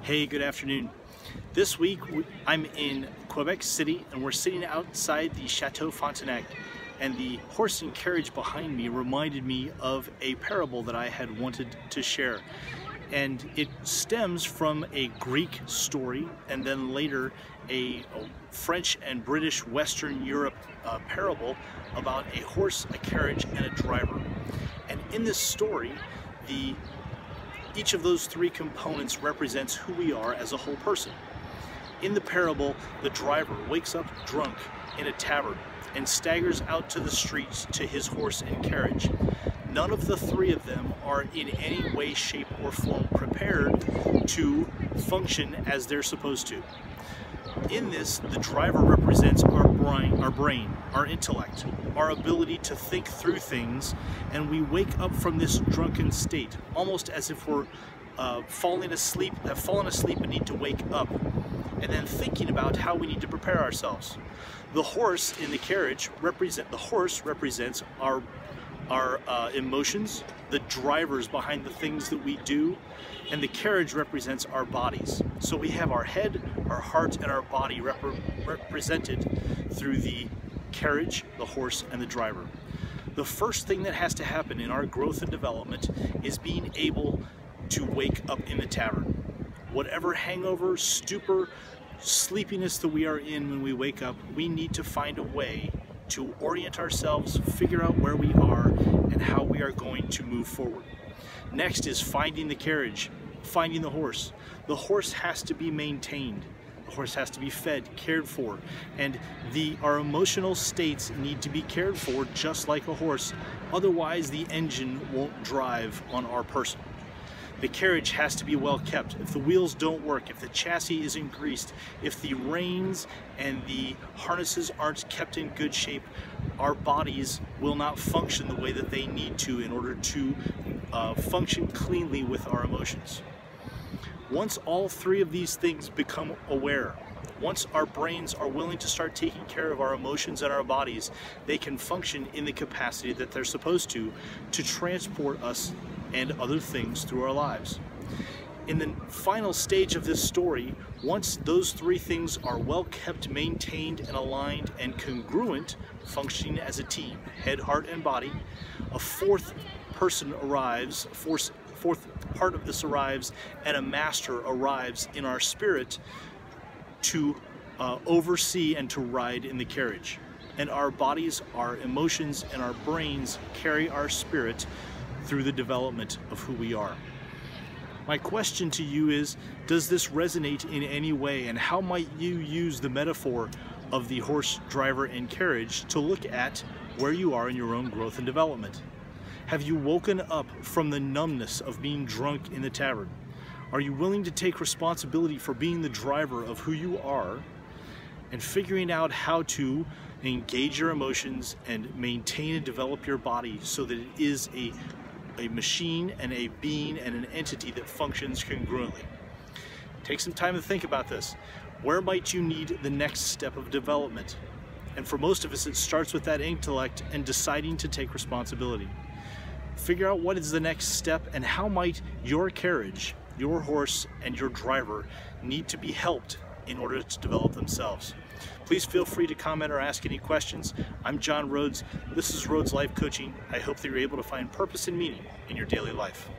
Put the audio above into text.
Hey, good afternoon. This week I'm in Quebec City and we're sitting outside the Chateau Frontenac, and the horse and carriage behind me reminded me of a parable that I had wanted to share. And it stems from a Greek story and then later a French and British Western Europe parable about a horse, a carriage, and a driver. And in this story, each of those three components represents who we are as a whole person. In the parable, the driver wakes up drunk in a tavern and staggers out to the streets to his horse and carriage. None of the three of them are in any way, shape, or form prepared to function as they're supposed to. In this, the driver represents our brain, our intellect, our ability to think through things, and we wake up from this drunken state, almost as if we're have fallen asleep and need to wake up, and then thinking about how we need to prepare ourselves. The horse in the carriage represents our emotions, the drivers behind the things that we do, and the carriage represents our bodies. So we have our head, our heart, and our body represented through the carriage, the horse, and the driver. The first thing that has to happen in our growth and development is being able to wake up in the tavern. Whatever hangover, stupor, sleepiness that we are in when we wake up, we need to find a way to orient ourselves, figure out where we are, and how we are going to move forward. Next is finding the carriage, finding the horse. The horse has to be maintained. The horse has to be fed, cared for, and our emotional states need to be cared for just like a horse. Otherwise, the engine won't drive on our person. The carriage has to be well kept. If the wheels don't work, if the chassis isn't greased, if the reins and the harnesses aren't kept in good shape, our bodies will not function the way that they need to in order to function cleanly with our emotions. Once all three of these things become aware, once our brains are willing to start taking care of our emotions and our bodies, they can function in the capacity that they're supposed to transport us and other things through our lives. In the final stage of this story, once those three things are well kept, maintained, and aligned and congruent, functioning as a team, head, heart, and body, a fourth person arrives, fourth part of this arrives, and a master arrives in our spirit to oversee and to ride in the carriage. And our bodies, our emotions, and our brains carry our spirit through the development of who we are. My question to you is, does this resonate in any way, and how might you use the metaphor of the horse, driver, and carriage to look at where you are in your own growth and development? Have you woken up from the numbness of being drunk in the tavern? Are you willing to take responsibility for being the driver of who you are and figuring out how to engage your emotions and maintain and develop your body so that it is a machine and a being and an entity that functions congruently? Take some time to think about this. Where might you need the next step of development? And for most of us, it starts with that intellect and deciding to take responsibility. Figure out what is the next step and how might your carriage, your horse, and your driver need to be helped in order to develop themselves. Please feel free to comment or ask any questions. I'm John Rhoads. This is Rhoads Life Coaching. I hope that you're able to find purpose and meaning in your daily life.